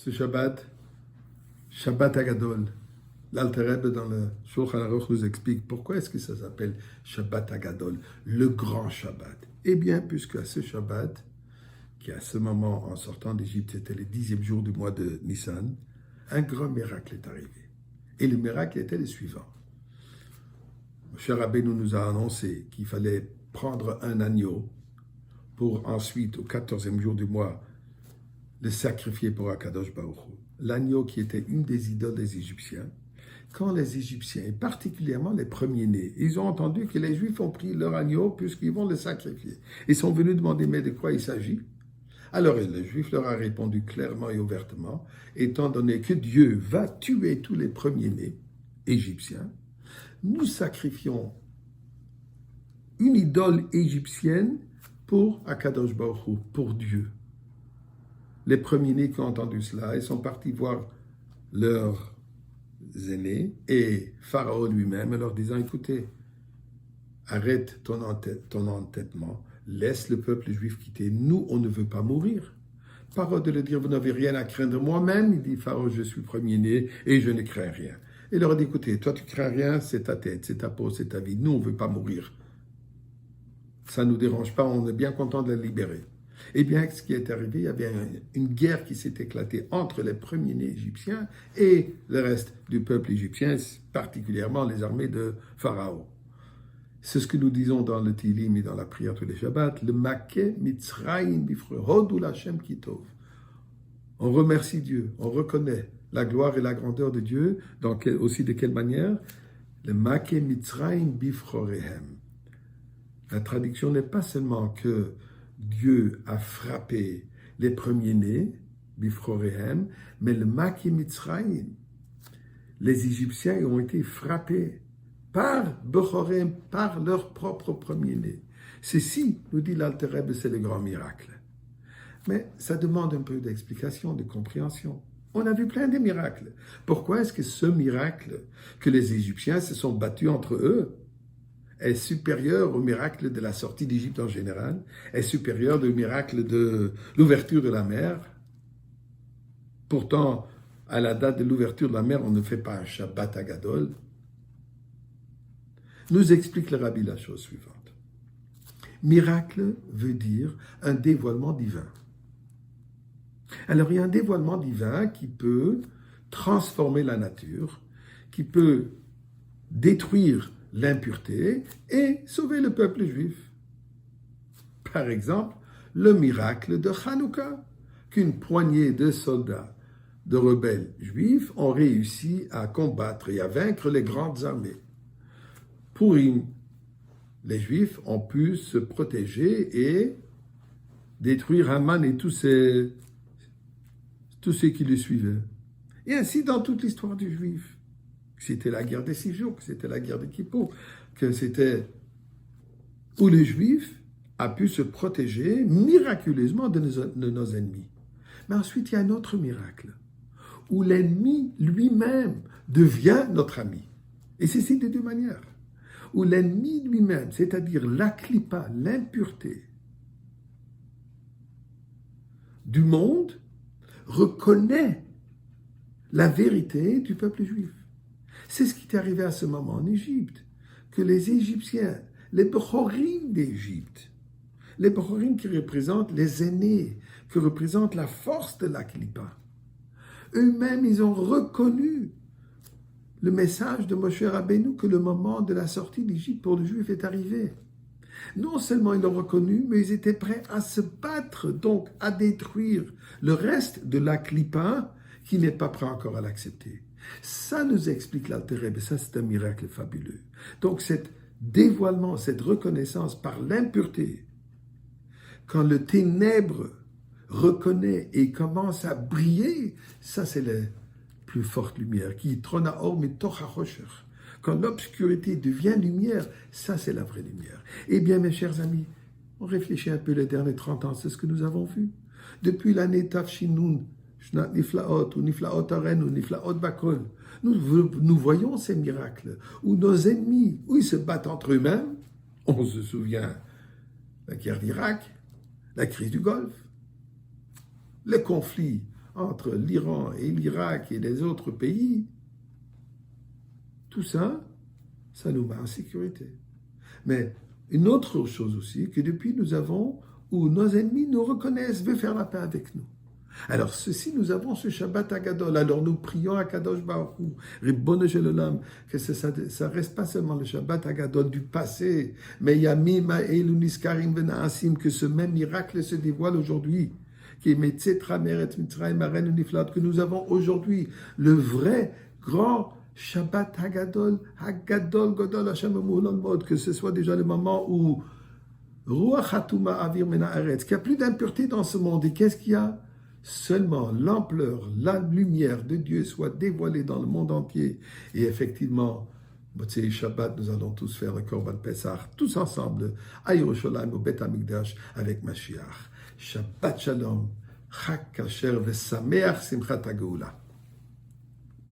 Ce Shabbat, Shabbat Agadol, l'Alter Rebbe dans le Shulchan Aruch nous explique pourquoi est-ce que ça s'appelle Shabbat Agadol, le grand Shabbat. Eh bien, puisque à ce Shabbat, qui à ce moment, en sortant d'Égypte, c'était le 10e jour du mois de Nissan, un grand miracle est arrivé. Et le miracle était le suivant. Moshe Rabbeinu nous a annoncé qu'il fallait prendre un agneau pour ensuite, au 14e jour du mois, le sacrifier pour Akadosh Baruch Hu. L'agneau qui était une des idoles des Égyptiens. Quand les Égyptiens, et particulièrement les premiers-nés, ils ont entendu que les Juifs ont pris leur agneau puisqu'ils vont le sacrifier. Ils sont venus demander, mais de quoi il s'agit? Alors le Juif leur a répondu clairement et ouvertement, étant donné que Dieu va tuer tous les premiers-nés égyptiens, nous sacrifions une idole égyptienne pour Akadosh Baruch Hu, pour Dieu. Les premiers-nés qui ont entendu cela, ils sont partis voir leurs aînés et Pharaon lui-même en leur disant, écoutez, arrête ton entêtement, laisse le peuple juif quitter, nous on ne veut pas mourir. Parole de le dire, vous n'avez rien à craindre, moi-même, il dit Pharaon, je suis premier-né et je ne crains rien. Et il leur a dit, écoutez, toi tu crains rien, c'est ta tête, c'est ta peau, c'est ta vie, nous on ne veut pas mourir. Ça ne nous dérange pas, on est bien content de la libérer. Eh bien, ce qui est arrivé, il y avait une guerre qui s'est éclatée entre les premiers-nés égyptiens et le reste du peuple égyptien, particulièrement les armées de Pharaon. C'est ce que nous disons dans le Tilim et dans la prière tous les Shabbats, le Maké Mitzrayim Bifre, Hodou Lashem Kitov. On remercie Dieu, on reconnaît la gloire et la grandeur de Dieu, aussi de quelle manière? Le Maké Mitzrayim Bifrorehem. La traduction n'est pas seulement que Dieu a frappé les premiers-nés, Bifrorehem, mais le Maké Mitzrayim. Les Égyptiens ont été frappés par Bechorem, par leur propre premier-né. Ceci, nous dit l'Alter Rebbe, c'est le grand miracle. Mais ça demande un peu d'explication, de compréhension. On a vu plein de miracles. Pourquoi est-ce que ce miracle que les Égyptiens se sont battus entre eux est supérieur au miracle de la sortie d'Égypte en général, est supérieur au miracle de l'ouverture de la mer? Pourtant, à la date de l'ouverture de la mer, on ne fait pas un Shabbat Agadol. Nous explique le Rabbi la chose suivante. Miracle veut dire un dévoilement divin. Alors il y a un dévoilement divin qui peut transformer la nature, qui peut détruire l'impureté et sauver le peuple juif. Par exemple, le miracle de Hanouka, qu'une poignée de soldats, de rebelles juifs ont réussi à combattre et à vaincre les grandes armées. Purim, les Juifs ont pu se protéger et détruire Haman et tous ceux qui le suivaient. Et ainsi dans toute l'histoire du Juif. C'était la guerre des 6 jours, que c'était la guerre de Kippour, que c'était où le Juif a pu se protéger miraculeusement de nos ennemis. Mais ensuite, il y a un autre miracle, où l'ennemi lui-même devient notre ami. Et c'est de deux manières. Où l'ennemi lui-même, c'est-à-dire la klipa, l'impureté du monde, reconnaît la vérité du peuple juif. C'est ce qui est arrivé à ce moment en Égypte, que les Égyptiens, les Bechorim d'Égypte, les Bechorim qui représentent les aînés, qui représentent la force de la klipa, eux-mêmes, ils ont reconnu le message de Moshe Rabbeinu que le moment de la sortie d'Égypte pour le Juif est arrivé. Non seulement ils l'ont reconnu, mais ils étaient prêts à se battre, donc à détruire le reste de la klipa qui n'est pas prêt encore à l'accepter. Ça nous explique l'Alter Rebbe, ça c'est un miracle fabuleux. Donc cet dévoilement, cette reconnaissance par l'impureté, quand le ténèbre reconnaît et commence à briller, ça c'est le plus forte lumière, qui trona or mitoch hachosher. Quand l'obscurité devient lumière, ça c'est la vraie lumière. Eh bien mes chers amis, on réfléchit un peu les derniers 30 ans, c'est ce que nous avons vu. Depuis l'année Tafshinun, Shnat Niflaot, ou Niflaot Aren, ou Niflaot Bakol, nous voyons ces miracles, où nos ennemis, où ils se battent entre eux-mêmes, on se souvient la guerre d'Irak, la crise du Golfe, le conflit entre l'Iran et l'Irak et les autres pays, tout ça, ça nous met en sécurité. Mais une autre chose aussi, que depuis nous avons, où nos ennemis nous reconnaissent, veulent faire la paix avec nous. Alors, ceci, nous avons ce Shabbat Agadol. Alors, nous prions à Kadosh Baruch Hu, Ribbono Shel Olam, que ça reste pas seulement le Shabbat Agadol du passé, mais Yamim Ha'elu Niskarim Vena'asim, que ce même miracle se dévoile aujourd'hui, qui est Metzetra Meret Mitzrayim Arenu Niflat, que nous avons aujourd'hui, le vrai grand Shabbat Agadol, Agadol Godol Hashem Emuhulon Mod, que ce soit déjà le moment où Ruach Hatuma Avir Mena Aretz, qu'il n'y a plus d'impureté dans ce monde. Et qu'est-ce qu'il y a? Seulement l'ampleur, la lumière de Dieu soit dévoilée dans le monde entier. Et effectivement, Motzei Shabbat, nous allons tous faire le Korban Pesach, tous ensemble, à Yerushalayim, au Beth Amikdash, avec Mashiach. Shabbat Shalom, Chag Kasher V'Sameach Simchat HaGeula.